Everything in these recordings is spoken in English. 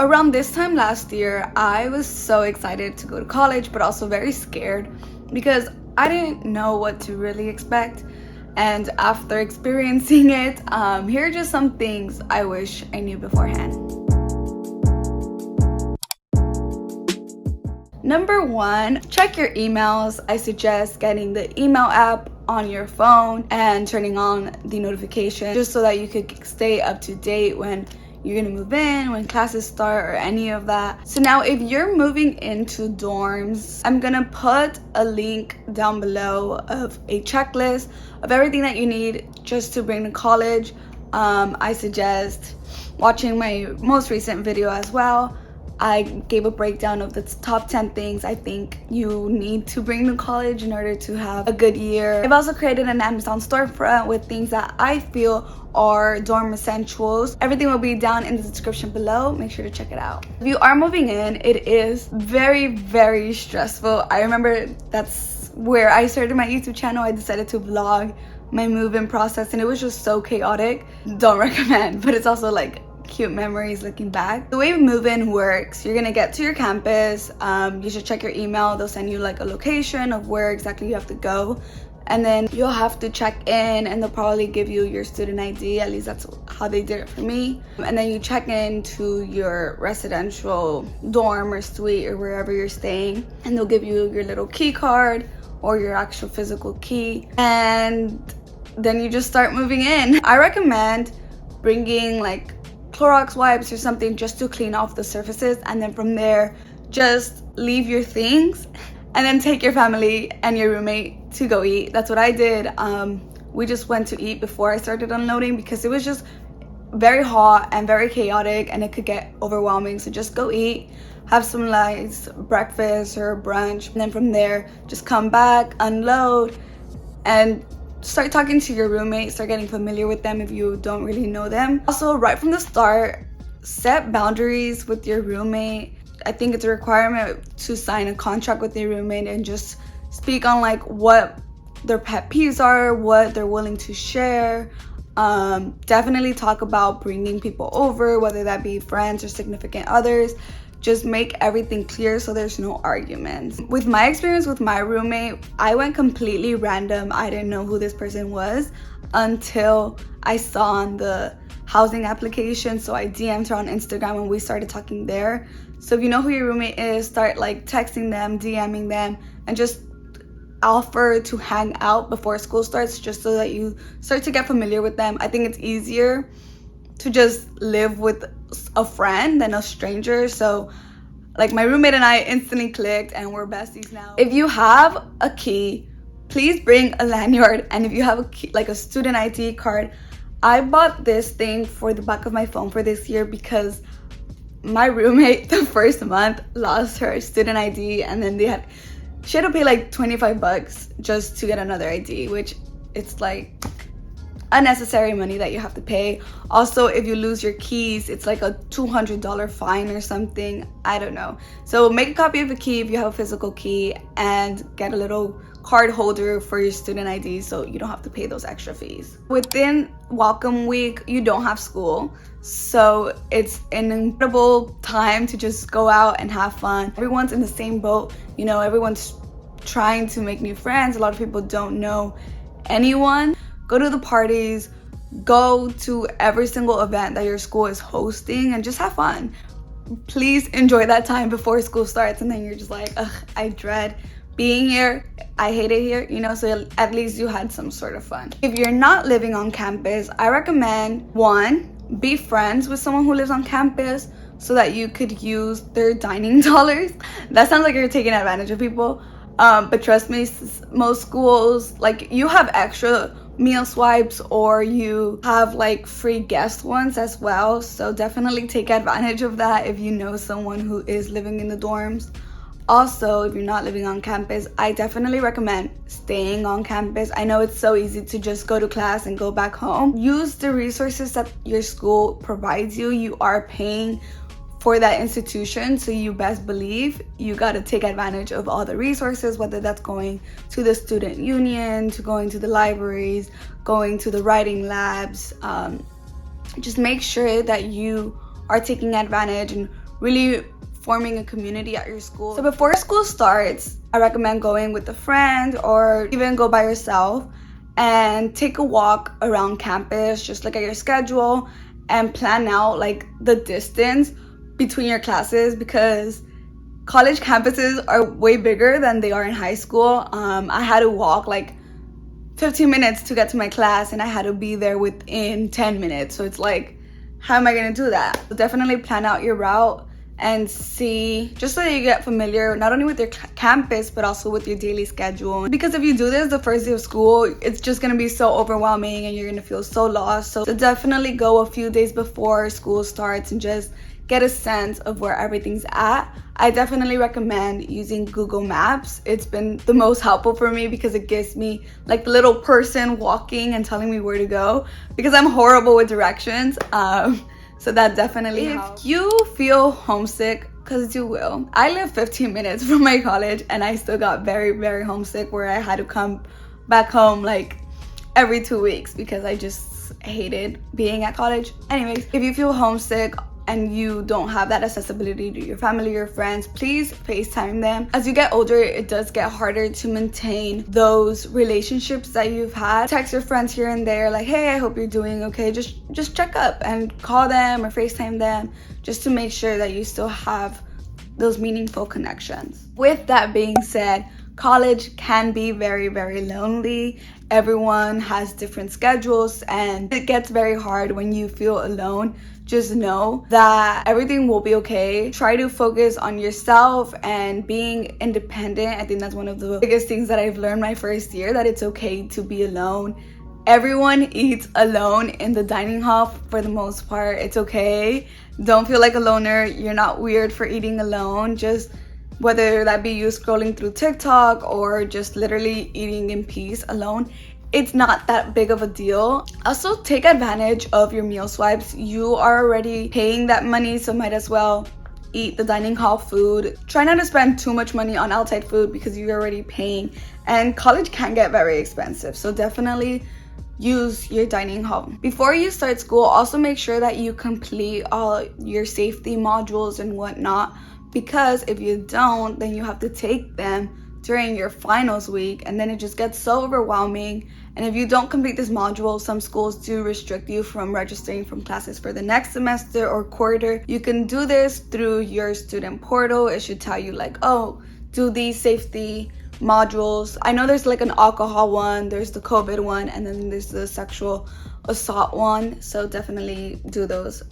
Around this time last year, I was so excited to go to college, but also very scared because I didn't know what to really expect. And after experiencing it, here are just some things I wish I knew beforehand. Number one, check your emails. I suggest getting the email app on your phone and turning on the notification just so that you could stay up to date when you're gonna move in, when classes start, or any of that. So now if you're moving into dorms, I'm gonna put a link down below of a checklist of everything that you need just to bring to college. I suggest watching my most recent video as well. I gave a breakdown of the top 10 things I think you need to bring to college in order to have a good year. I've also created an Amazon storefront with things that I feel are dorm essentials. Everything will be down in the description below. Make sure to check it out. If you are moving in, it is very, very stressful. I remember that's where I started my YouTube channel. I decided to vlog my move-in process and it was just so chaotic. Don't recommend, but it's also like cute memories looking back. The way move-in works, you're gonna get to your campus, you should check your email. They'll send you like a location of where exactly you have to go, and then you'll have to check in and they'll probably give you your student ID. At least that's how they did it for me. And then you check into your residential dorm or suite or wherever you're staying, and they'll give you your little key card or your actual physical key, and then you just start moving in. I recommend bringing like Clorox wipes or something just to clean off the surfaces, and then from there just leave your things and then take your family and your roommate to go eat. That's what I did. We just went to eat before I started unloading because it was just very hot and very chaotic and it could get overwhelming. So just go eat, have some nice breakfast or brunch, and then from there just come back, unload, and start talking to your roommate, start getting familiar with them if you don't really know them. Also, right from the start, set boundaries with your roommate. I think it's a requirement to sign a contract with your roommate and just speak on like what their pet peeves are, what they're willing to share. Definitely talk about bringing people over, whether that be friends or significant others. Just make everything clear so there's no arguments. With my experience with my roommate, I went completely random. I didn't know who this person was until I saw on the housing application. So I DM'd her on Instagram and we started talking there. So if you know who your roommate is, start like texting them, DMing them, and just offer to hang out before school starts just so that you start to get familiar with them. I think it's easier to just live with a friend than a stranger. So like my roommate and I instantly clicked and we're besties now. If you have a key, please bring a lanyard, and if you have a key, like a student ID card, I bought this thing for the back of my phone for this year because my roommate the first month lost her student ID, and then she had to pay like 25 bucks just to get another ID, which it's like unnecessary money that you have to pay. Also, if you lose your keys, it's like a $200 fine or something. I don't know. So make a copy of a key if you have a physical key, and get a little card holder for your student ID so you don't have to pay those extra fees. Within welcome week, you don't have school, so it's an incredible time to just go out and have fun. Everyone's in the same boat, you know, everyone's trying to make new friends. A lot of people don't know anyone. Go to the parties, go to every single event that your school is hosting, and just have fun. Please enjoy that time before school starts, and then you're just like, ugh, I dread being here. I hate it here, you know, so at least you had some sort of fun. If you're not living on campus, I recommend, one, be friends with someone who lives on campus so that you could use their dining dollars. That sounds like you're taking advantage of people, but trust me, most schools, like, you have extra meal swipes or you have like free guest ones as well, so definitely take advantage of that if you know someone who is living in the dorms. Also, if you're not living on campus, I definitely recommend staying on campus. I know it's so easy to just go to class and go back home. Use the resources that your school provides you. You are paying for that institution, so you best believe you got to take advantage of all the resources, whether that's going to the student union, to going to the libraries, going to the writing labs. Just make sure that you are taking advantage and really forming a community at your school. So before school starts, I recommend going with a friend or even go by yourself and take a walk around campus. Just look at your schedule and plan out like the distance between your classes, because college campuses are way bigger than they are in high school. I had to walk like 15 minutes to get to my class, and I had to be there within 10 minutes. So it's like, how am I gonna do that? So definitely plan out your route and see, just so that you get familiar not only with your campus but also with your daily schedule. Because if you do this the first day of school, it's just gonna be so overwhelming and you're gonna feel so lost. So definitely go a few days before school starts and just get a sense of where everything's at. I definitely recommend using Google Maps. It's been the most helpful for me because it gives me like the little person walking and telling me where to go, because I'm horrible with directions. So that definitely helps. If you feel homesick, because you will. I live 15 minutes from my college and I still got very, very homesick, where I had to come back home like every 2 weeks because I just hated being at college. Anyways, if you feel homesick and you don't have that accessibility to your family or friends, please FaceTime them. As you get older, it does get harder to maintain those relationships that you've had. Text your friends here and there like, hey, I hope you're doing okay. Just check up and call them or FaceTime them, just to make sure that you still have those meaningful connections. With that being said, college can be very, very lonely. Everyone has different schedules and it gets very hard when you feel alone. Just know that everything will be okay. Try to focus on yourself and being independent. I think that's one of the biggest things that I've learned my first year, that it's okay to be alone. Everyone eats alone in the dining hall for the most part. It's okay. Don't feel like a loner. You're not weird for eating alone. Just whether that be you scrolling through TikTok or just literally eating in peace alone, it's not that big of a deal. Also, take advantage of your meal swipes. You are already paying that money, so might as well eat the dining hall food. Try not to spend too much money on outside food because you're already paying, and college can get very expensive, so definitely use your dining hall. Before you start school, also make sure that you complete all your safety modules and whatnot, because if you don't, then you have to take them during your finals week, and then it just gets so overwhelming. And if you don't complete this module, some schools do restrict you from registering from classes for the next semester or quarter. You can do this through your student portal. It should tell you like, oh, do these safety modules. I know there's like an alcohol one, there's the COVID one, and then there's the sexual assault one. So definitely do those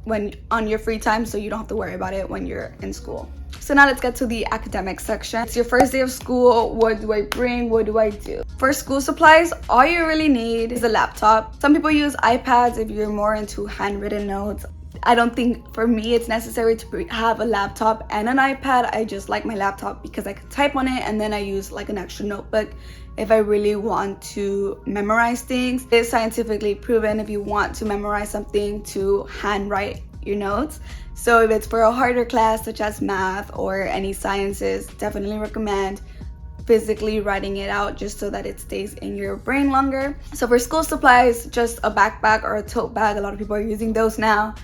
when on your free time, so you don't have to worry about it when you're in school. So now let's get to the academic section. It's your first day of school. What do I bring? What do I do? For school supplies, all you really need is a laptop. Some people use iPads if you're more into handwritten notes. I don't think for me it's necessary to have a laptop and an iPad. I just like my laptop because I can type on it, and then I use like an extra notebook if I really want to memorize things. It's scientifically proven if you want to memorize something to handwrite your notes. So if it's for a harder class such as math or any sciences, definitely recommend physically writing it out just so that it stays in your brain longer. So for school supplies, just a backpack or a tote bag. A lot of people are using those now.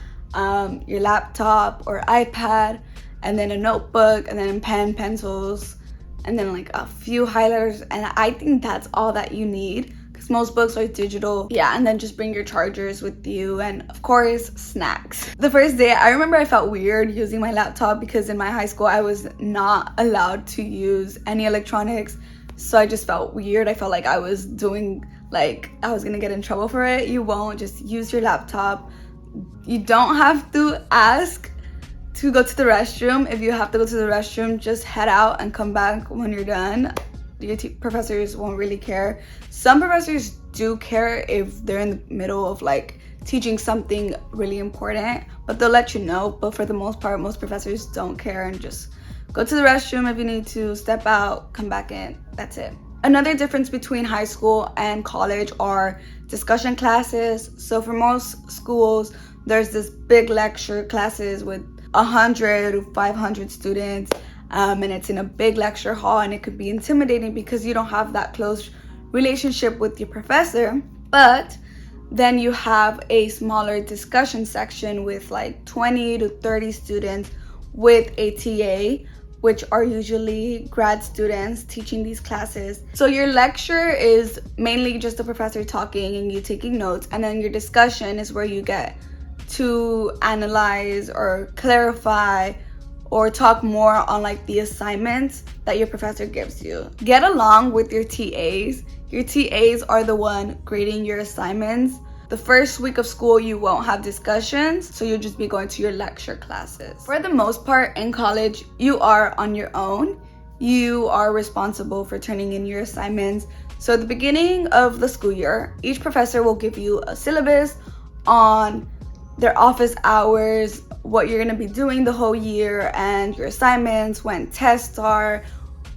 Your laptop or iPad, and then a notebook, and then pen, pencils, and then like a few highlighters. And I think that's all that you need, because most books are digital. Yeah, and then just bring your chargers with you, and of course snacks. The first day, I remember I felt weird using my laptop because in my high school I was not allowed to use any electronics, so I just felt weird. I felt like I was doing, like I was gonna get in trouble for it. You won't. Just use your laptop. You don't have to ask to go to the restroom. If you have to go to the restroom, just head out and come back when you're done. Your professors won't really care. Some professors do care if they're in the middle of like teaching something really important, but they'll let you know. But for the most part, most professors don't care, and just go to the restroom if you need to, step out, come back in. That's it. Another difference between high school and college are discussion classes. So for most schools, there's this big lecture classes with 100 or 500 students, and it's in a big lecture hall, and it could be intimidating because you don't have that close relationship with your professor. But Then you have a smaller discussion section with like 20 to 30 students with a TA, which are usually grad students teaching these classes. So your lecture is mainly just the professor talking and you taking notes, and then your discussion is where you get to analyze or clarify or talk more on like the assignments that your professor gives you. Get along with your TAs. Your TAs are the one grading your assignments. The first week of school, you won't have discussions, so you'll just be going to your lecture classes. For the most part in college, you are on your own. You are responsible for turning in your assignments. So at the beginning of the school year, each professor will give you a syllabus on their office hours, what you're gonna be doing the whole year, and your assignments, when tests are,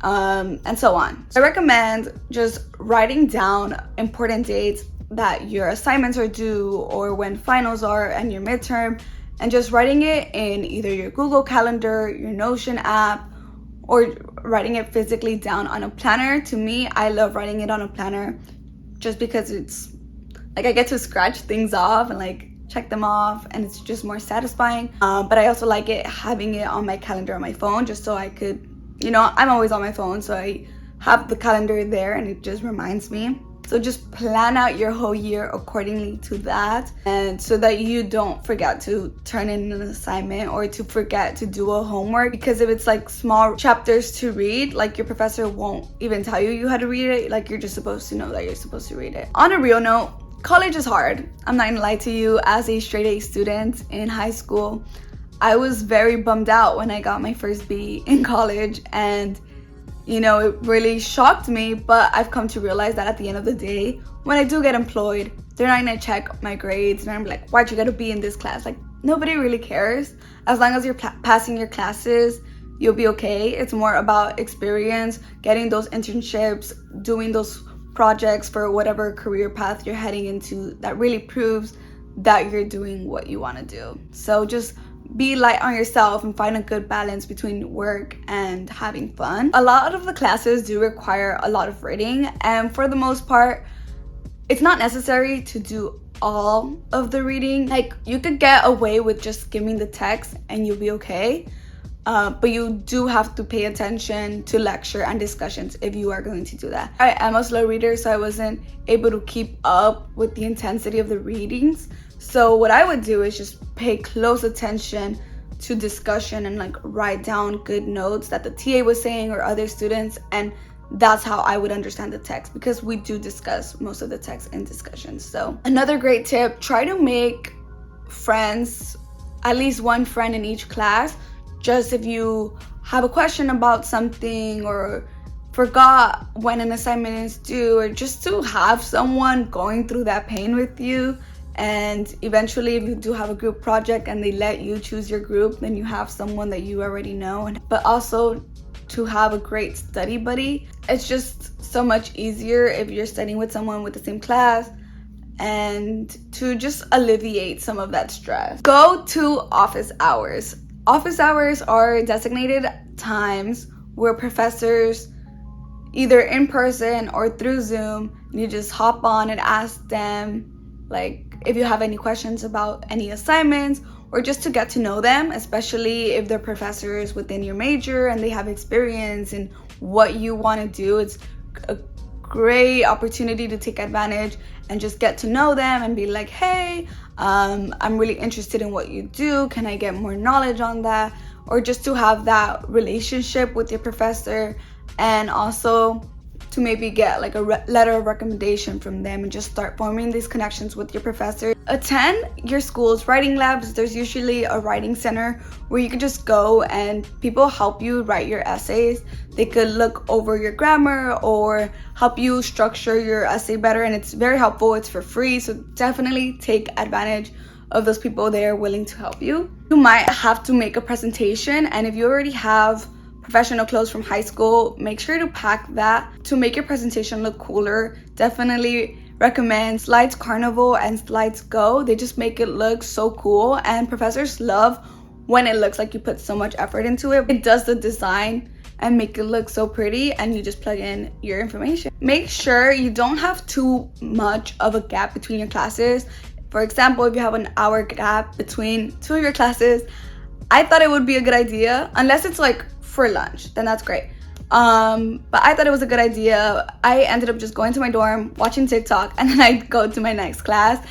and so on. I recommend just writing down important dates that your assignments are due, or when finals are and your midterm, and just writing it in either your Google Calendar, your Notion app, or writing it physically down on a planner. To me, I love writing it on a planner just because it's like I get to scratch things off and like check them off, and it's just more satisfying. But I also like it having it on my calendar on my phone, just so I could, I'm always on my phone, so I have the calendar there and it just reminds me. So just plan out your whole year accordingly to that, and so that you don't forget to turn in an assignment or to forget to do a homework. Because if it's like small chapters to read, like your professor won't even tell you how to read it. Like you're just supposed to know that you're supposed to read it. On a real note, college is hard. I'm not gonna lie to you. As a straight A student in high school, I was very bummed out when I got my first B in college, and it really shocked me. But I've come to realize that at the end of the day, when I do get employed, they're not gonna check my grades. They're gonna be like, why'd you get a B in this class? Like, nobody really cares. As long as you're passing your classes, you'll be okay. It's more about experience, getting those internships, doing those projects for whatever career path you're heading into that really proves that you're doing what you want to do. So just be light on yourself and find a good balance between work and having fun. A lot of the classes do require a lot of reading, and for the most part, it's not necessary to do all of the reading. Like, you could get away with just skimming the text and you'll be okay. But you do have to pay attention to lecture and discussions if you are going to do that. I am a slow reader, so I wasn't able to keep up with the intensity of the readings. So what I would do is just pay close attention to discussion and like write down good notes that the TA was saying or other students, and that's how I would understand the text, because we do discuss most of the text in discussions. So another great tip, try to make friends, at least one friend in each class. Just if you have a question about something or forgot when an assignment is due, or just to have someone going through that pain with you. And eventually, if you do have a group project and they let you choose your group, then you have someone that you already know. But also to have a great study buddy. It's just so much easier if you're studying with someone with the same class, and to just alleviate some of that stress. Go to office hours. Office hours are designated times where professors, either in person or through Zoom, you just hop on and ask them, like, if you have any questions about any assignments, or just to get to know them, especially if they're professors within your major and they have experience in what you want to do. It's a great opportunity to take advantage and just get to know them and be like, hey, I'm really interested in what you do. Can I get more knowledge on that? Or just to have that relationship with your professor, and also to maybe get like a letter of recommendation from them, and just start forming these connections with your professor. Attend your school's writing labs. There's usually a writing center where you can just go and people help you write your essays. They could look over your grammar or help you structure your essay better, and it's very helpful. It's for free, so definitely take advantage of those people. They are willing to help you. You might have to make a presentation, and if you already have professional clothes from high school, make sure to pack that to make your presentation look cooler. Definitely recommend Slides Carnival and Slides Go. They just make it look so cool, and professors love when it looks like you put so much effort into it. It does the design and make it look so pretty, and you just plug in your information. Make sure you don't have too much of a gap between your classes. For example, if you have an hour gap between two of your classes, I thought it would be a good idea, unless it's like for lunch, then that's great. But I thought it was a good idea. I ended up just going to my dorm, watching TikTok, and then I'd go to my next class.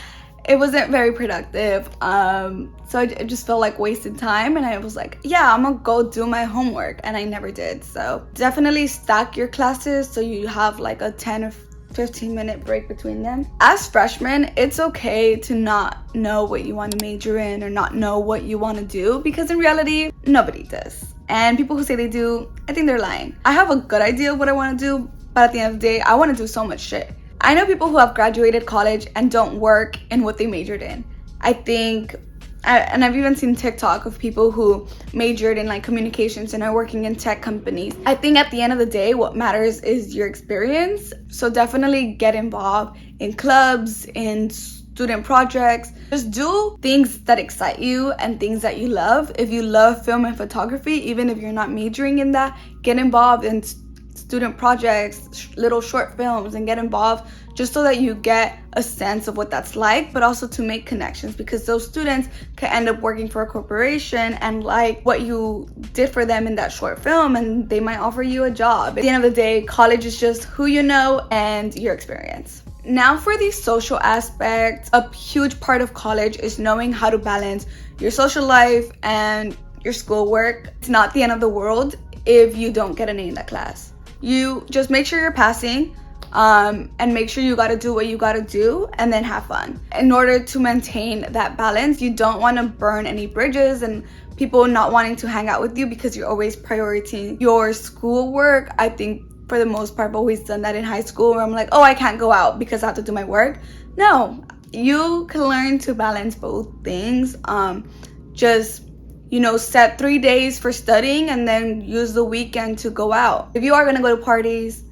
It wasn't very productive, so it just felt like wasted time, and I was like, yeah, I'm gonna go do my homework, and I never did. So definitely stack your classes so you have like a 10 or 15-minute break between them. As freshmen, it's okay to not know what you want to major in or not know what you want to do, because in reality, nobody does. And people who say they do, I think they're lying. I have a good idea of what I want to do, but at the end of the day, I want to do so much shit. I know people who have graduated college and don't work in what they majored in. And I've even seen TikTok of people who majored in like communications and are working in tech companies. I think at the end of the day, what matters is your experience. So definitely get involved in clubs, in student projects. Just do things that excite you and things that you love. If you love film and photography, even if you're not majoring in that, get involved in student projects, little short films, and get involved just so that you get a sense of what that's like, but also to make connections, because those students can end up working for a corporation and like what you did for them in that short film, and they might offer you a job. At the end of the day, college is just who you know and your experience. Now for the social aspect, a huge part of college is knowing how to balance your social life and your schoolwork. It's not the end of the world if you don't get an A in that class. You just make sure you're passing, and make sure you gotta do what you gotta do, and then have fun. In order to maintain that balance, you don't want to burn any bridges and people not wanting to hang out with you because you're always prioritizing your schoolwork. I think for the most part I've always done that in high school, where I'm like, oh, I can't go out because I have to do my work. No, you can learn to balance both things. Just set 3 days for studying and then use the weekend to go out. If you are gonna go to parties,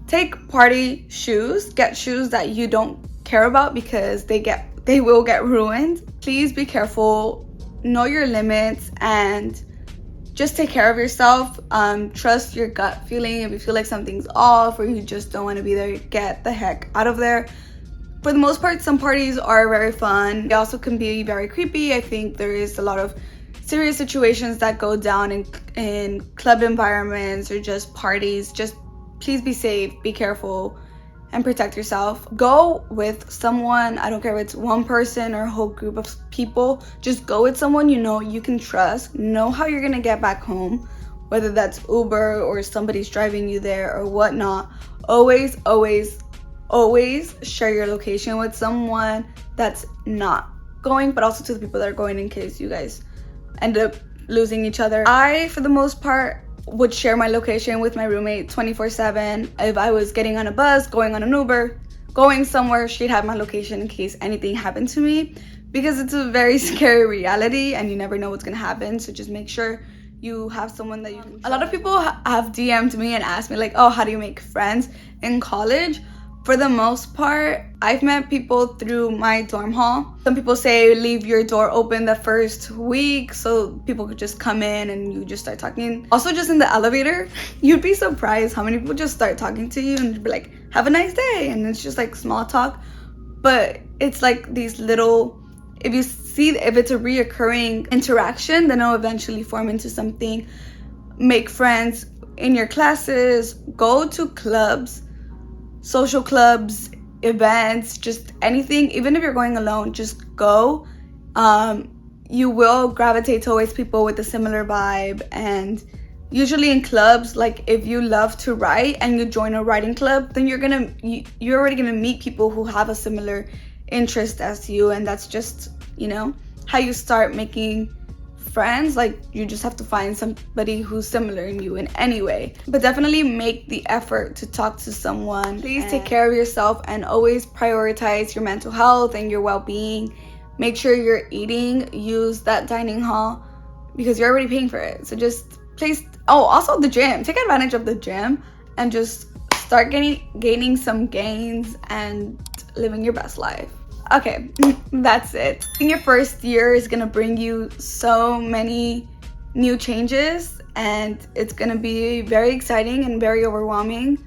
take party shoes. Get shoes that you don't care about, because they will get ruined. Please be careful, know your limits, and just take care of yourself. Trust your gut feeling. If you feel like something's off or you just don't want to be there, get the heck out of there. For the most part, some parties are very fun. They also can be very creepy. I think there is a lot of serious situations that go down in club environments or just parties. Just please be safe, be careful, and protect yourself. Go with someone. I don't care if it's one person or a whole group of people. Just go with someone you can trust. Know how you're gonna get back home, whether that's Uber or somebody's driving you there or whatnot. Always, always, always share your location with someone that's not going, but also to the people that are going, in case you guys end up losing each other. I, for the most part, would share my location with my roommate 24/7. If I was getting on a bus, going on an Uber, going somewhere, she'd have my location in case anything happened to me, because it's a very scary reality and you never know what's gonna happen. So just make sure you have someone that you can trust. A lot of people have DM'd me and asked me like, oh, how do you make friends in college? For the most part, I've met people through my dorm hall. Some people say leave your door open the first week so people could just come in and you just start talking. Also, just in the elevator, you'd be surprised how many people just start talking to you and be like, have a nice day. And it's just like small talk. But it's like these little, if it's a reoccurring interaction, then it'll eventually form into something. Make friends in your classes, go to clubs, social clubs, events, just anything. Even if you're going alone, just go. You will gravitate towards people with a similar vibe. And usually in clubs, like if you love to write and you join a writing club, then you're already gonna meet people who have a similar interest as you, and that's just how you start making friends. Like, you just have to find somebody who's similar in you in any way. But definitely make the effort to talk to someone. Please take care of yourself and always prioritize your mental health and your well-being. Make sure you're eating. Use that dining hall because you're already paying for it. So just also the gym. Take advantage of the gym and just start gaining some gains and living your best life. Okay, that's it. I think your first year is gonna bring you so many new changes, and it's gonna be very exciting and very overwhelming,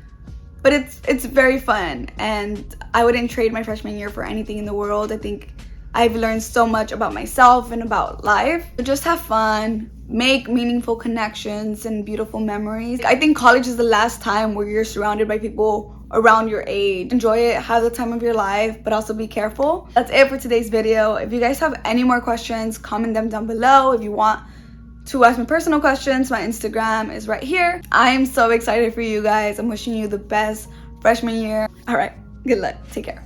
but it's very fun, and I wouldn't trade my freshman year for anything in the world. I think I've learned so much about myself and about life. So just have fun, make meaningful connections and beautiful memories. I think college is the last time where you're surrounded by people around your age. Enjoy it, have the time of your life, but also be careful. That's it for today's video. If you guys have any more questions, comment them down below. If you want to ask me personal questions, my Instagram is right here. I am so excited for you guys. I'm wishing you the best freshman year. All right, good luck. Take care.